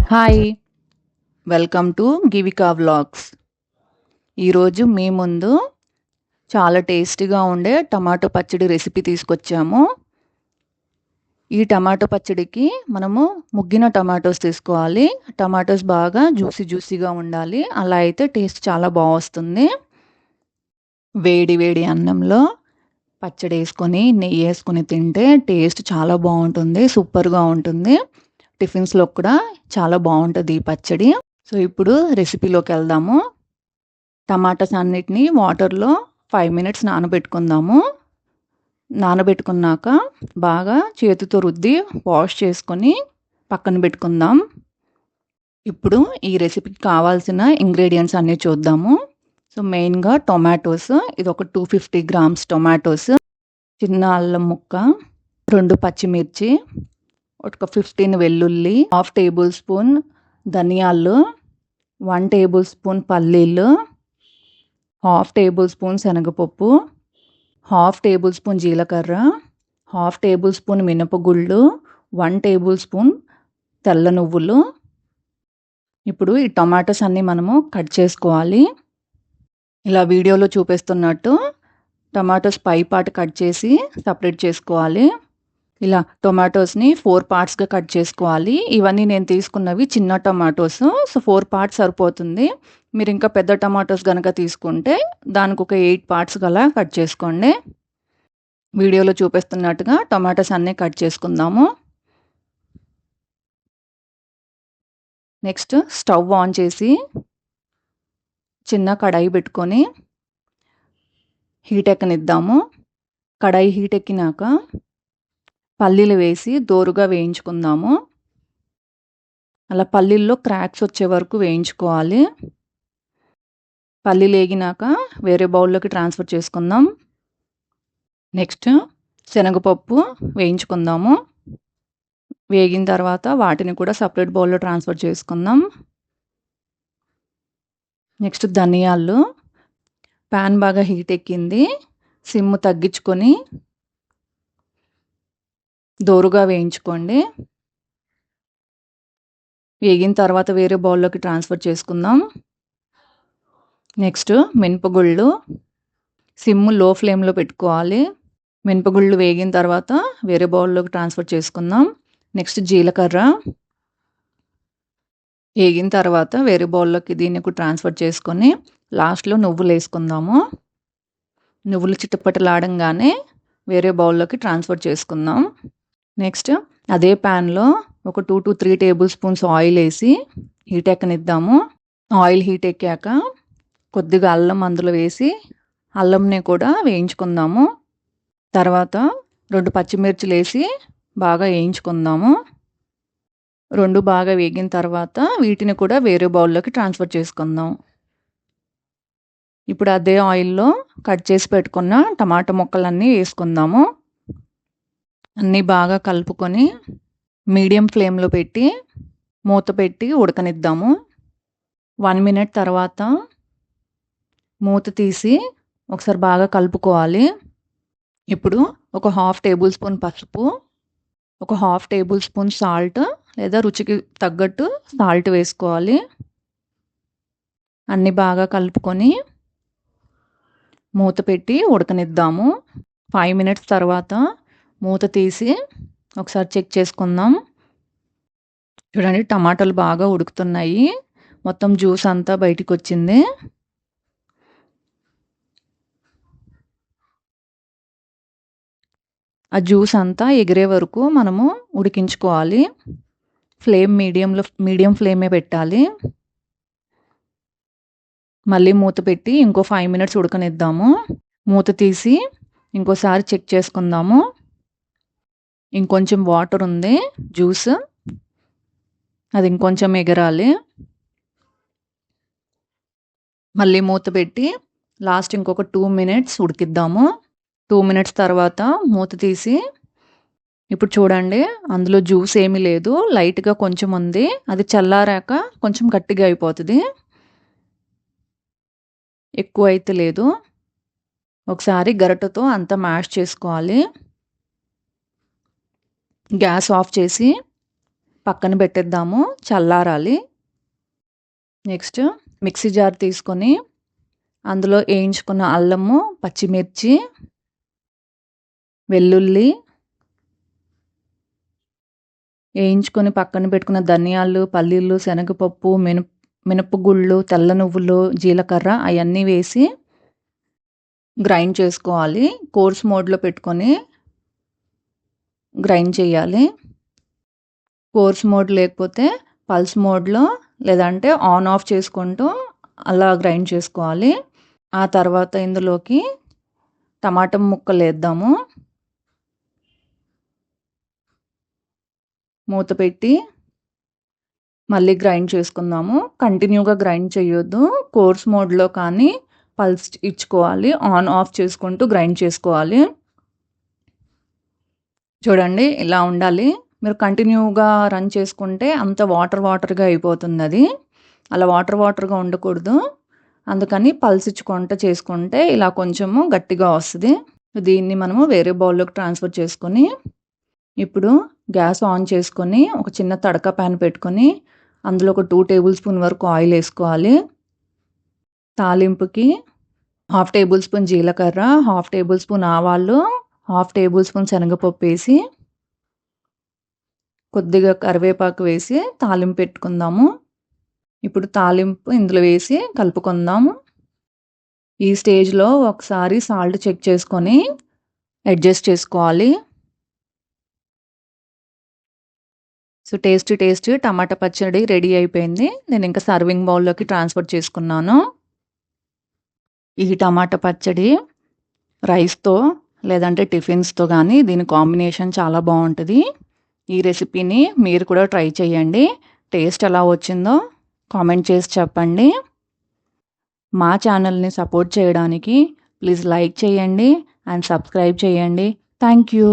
Hi, welcome to Givika vlogs. ఈరోజు మీ ముందు చాలా టేస్టీగా ఉండే టమాటో పచ్చడి రెసిపీ తీసుకొచ్చాము. ఈ టమాటో పచ్చడికి మనము ముగ్గిన టమాటోస్ తీసుకోవాలి. టమాటోస్ బాగా జ్యూసీగా ఉండాలి. అలా అయితే టేస్ట్ చాలా బాగొస్తుంది. వేడి వేడి అన్నంలో పచ్చడి వేసుకొని నెయ్యి వేసుకొని తింటే టేస్ట్ చాలా బాగుంటుంది, సూపర్గా ఉంటుంది. టిఫిన్స్లో కూడా చాలా బాగుంటుంది ఈ పచ్చడి. సో ఇప్పుడు రెసిపీలోకి వెళ్దాము. టమాటాస్ అన్నిటినీ వాటర్లో 5 minutes నానబెట్టుకుందాము. నానబెట్టుకున్నాక బాగా చేతితో రుద్ది వాష్ చేసుకొని పక్కన పెట్టుకుందాం. ఇప్పుడు ఈ రెసిపీకి కావాల్సిన ఇంగ్రీడియంట్స్ అన్నీ చూద్దాము. సో మెయిన్గా టొమాటోస్, ఇది ఒక 250 grams టొమాటోస్, చిన్న అల్లం ముక్క, 2 పచ్చిమిర్చి, ఒక 15 వెల్లుల్లి, 1/2 tablespoon ధనియాలు, 1 tablespoon పల్లీలు, 1/2 tablespoon శనగపప్పు, 1/2 tablespoon జీలకర్ర, 1/2 tablespoon మినపగుళ్ళు, 1 tablespoon తెల్ల నువ్వులు. ఇప్పుడు ఈ టొమాటోస్ అన్నీ మనము కట్ చేసుకోవాలి. ఇలా వీడియోలో చూపిస్తున్నట్టు టొమాటోస్ పై పార్ట్ కట్ చేసి సపరేట్ చేసుకోవాలి. ఇలా టొమాటోస్ని 4 partsగా కట్ చేసుకోవాలి. ఇవన్నీ నేను తీసుకున్నవి చిన్న టొమాటోస్. సో 4 parts సరిపోతుంది. మీరు ఇంకా పెద్ద టొమాటోస్ కనుక తీసుకుంటే దానికి ఒక 8 parts అలా కట్ చేసుకోండి. వీడియోలో చూపిస్తున్నట్టుగా టొమాటోస్ అన్నీ కట్ చేసుకుందాము. నెక్స్ట్ స్టవ్ ఆన్ చేసి చిన్న కడాయి పెట్టుకొని హీట్ ఎక్కనిద్దాము. కడాయి హీట్ ఎక్కినాక పల్లీలు వేసి దోరగా వేయించుకుందాము. అలా పల్లీల్లో క్రాక్స్ వచ్చే వరకు వేయించుకోవాలి. పల్లీలు వేగినాక వేరే బౌల్లోకి ట్రాన్స్ఫర్ చేసుకుందాం. నెక్స్ట్ శనగపప్పు వేయించుకుందాము. వేగిన తర్వాత వాటిని కూడా సపరేట్ బౌల్లో ట్రాన్స్ఫర్ చేసుకుందాం. నెక్స్ట్ ధనియాలు, ప్యాన్ బాగా హీట్ ఎక్కింది, సిమ్ తగ్గించుకొని దోరగా వేయించుకోండి. వేగిన తర్వాత వేరే బౌల్లోకి ట్రాన్స్ఫర్ చేసుకుందాం. నెక్స్ట్ మినపగుళ్ళు, సిమ్ లో ఫ్లేమ్లో పెట్టుకోవాలి. మినపగుళ్ళు వేగిన తర్వాత వేరే బౌల్లోకి ట్రాన్స్ఫర్ చేసుకుందాం. నెక్స్ట్ జీలకర్ర వేగిన తర్వాత వేరే బౌల్లోకి దీన్ని కూడా ట్రాన్స్ఫర్ చేసుకొని లాస్ట్లో నువ్వులు వేసుకుందాము. నువ్వులు చిటపటలాడంగానే వేరే బౌల్లోకి ట్రాన్స్ఫర్ చేసుకుందాం. నెక్స్ట్ అదే ప్యాన్లో ఒక 2 to 3 tablespoons ఆయిల్ వేసి హీట్ ఎక్కనిద్దాము. ఆయిల్ హీట్ ఎక్కాక కొద్దిగా అల్లం అందులో వేసి అల్లంని కూడా వేయించుకుందాము. తర్వాత 2 పచ్చిమిర్చిలు వేసి బాగా వేయించుకుందాము. 2 బాగా వేగిన తర్వాత వీటిని కూడా వేరే బౌల్లోకి ట్రాన్స్ఫర్ చేసుకుందాం. ఇప్పుడు అదే ఆయిల్లో కట్ చేసి పెట్టుకున్న టమాటా ముక్కలన్నీ వేసుకుందాము. అన్నీ బాగా కలుపుకొని మీడియం ఫ్లేమ్లో పెట్టి మూత పెట్టి ఉడకనిద్దాము. 1 minute తర్వాత మూత తీసి ఒకసారి బాగా కలుపుకోవాలి. ఇప్పుడు ఒక 1/2 tablespoon పసుపు, ఒక 1/2 tablespoon సాల్ట్ లేదా రుచికి తగ్గట్టు సాల్ట్ వేసుకోవాలి. అన్నీ బాగా కలుపుకొని మూత పెట్టి ఉడకనిద్దాము. 5 minutes తర్వాత మూత తీసి ఒకసారి చెక్ చేసుకుందాం. చూడండి, టమాటాలు బాగా ఉడుకుతున్నాయి. మొత్తం జ్యూస్ అంతా బయటికి వచ్చింది. ఆ జ్యూస్ అంతా ఎగిరే వరకు మనము ఉడికించుకోవాలి. ఫ్లేమ్ మీడియం ఫ్లేమే పెట్టాలి. మళ్ళీ మూత పెట్టి ఇంకో 5 minutes ఉడకనిద్దాము. మూత తీసి ఇంకోసారి చెక్ చేసుకుందాము. ఇంకొంచెం వాటర్ ఉంది, జ్యూస్ అది ఇంకొంచెం ఎగరాలి. మళ్ళీ మూత పెట్టి లాస్ట్ ఇంకొక 2 minutes ఉడికిద్దాము. 2 minutes తర్వాత మూత తీసి ఇప్పుడు చూడండి, అందులో జ్యూస్ ఏమీ లేదు, లైట్గా కొంచెం ఉంది. అది చల్లారాక కొంచెం గట్టిగా అయిపోతుంది, ఎక్కువ అయితే లేదు. ఒకసారి గరిటెతో అంతా మ్యాష్ చేసుకోవాలి. గ్యాస్ ఆఫ్ చేసి పక్కన పెట్టేద్దాము, చల్లారాలి. నెక్స్ట్ మిక్సీ జార్ తీసుకొని అందులో వేయించుకున్న అల్లము, పచ్చిమిర్చి, వెల్లుల్లి, వేయించుకొని పక్కన పెట్టుకున్న ధనియాలు, పల్లీలు, శనగపప్పు, మినపగుళ్ళు, తెల్ల నువ్వులు, జీలకర్ర అవన్నీ వేసి గ్రైండ్ చేసుకోవాలి. కోర్స్ మోడ్లో పెట్టుకొని గ్రైండ్ చేయాలి. కోర్స్ మోడ్ లేకపోతే పల్స్ మోడ్లో లేదంటే ఆన్ ఆఫ్ చేసుకుంటూ అలా గ్రైండ్ చేసుకోవాలి. ఆ తర్వాత ఇందులోకి టమాటా ముక్కలు వేద్దాము. మూత పెట్టి మళ్ళీ గ్రైండ్ చేసుకుందాము. కంటిన్యూగా గ్రైండ్ చేయొద్దు. కోర్స్ మోడ్లో కానీ పల్స్ ఇచ్చుకోవాలి. ఆన్ ఆఫ్ చేసుకుంటూ గ్రైండ్ చేసుకోవాలి. చూడండి ఇలా ఉండాలి. మీరు కంటిన్యూగా రన్ చేసుకుంటే అంత వాటర్గా అయిపోతుంది అది. అలా వాటర్గా ఉండకూడదు. అందుకని పల్స్ ఇచ్చుకుంటూ చేసుకుంటే ఇలా కొంచెము గట్టిగా వస్తుంది. దీన్ని మనము వేరే బౌల్లోకి ట్రాన్స్ఫర్ చేసుకొని ఇప్పుడు గ్యాస్ ఆన్ చేసుకొని ఒక చిన్న తడక ప్యాన్ పెట్టుకొని అందులో ఒక 2 టేబుల్ స్పూన్ వరకు ఆయిల్ వేసుకోవాలి. తాలింపుకి 1/2 టేబుల్ స్పూన్ జీలకర్ర, 1/2 టేబుల్ స్పూన్ ఆవాలు, 1/2 టేబుల్ స్పూన్ శనగపప్పు వేసి కొద్దిగా కరివేపాకు వేసి తాలింపు పెట్టుకుందాము. ఇప్పుడు తాలింపు ఇందులో వేసి కలుపుకుందాము. ఈ స్టేజ్లో ఒకసారి సాల్ట్ చెక్ చేసుకొని అడ్జస్ట్ చేసుకోవాలి. సో టేస్టీ టమాటా పచ్చడి రెడీ అయిపోయింది. నేను ఇంకా సర్వింగ్ బౌల్లోకి ట్రాన్స్ఫర్ చేసుకున్నాను. ఈ టమాటా పచ్చడి రైస్తో లేదంటే టిఫిన్స్తో కానీ దీని కాంబినేషన్ చాలా బాగుంటుంది. ఈ రెసిపీని మీరు కూడా ట్రై చేయండి. టేస్ట్ ఎలా వచ్చిందో కామెంట్ చేసి చెప్పండి. మా ఛానల్ని సపోర్ట్ చేయడానికి ప్లీజ్ లైక్ చేయండి అండ్ సబ్స్క్రైబ్ చేయండి. Thank you.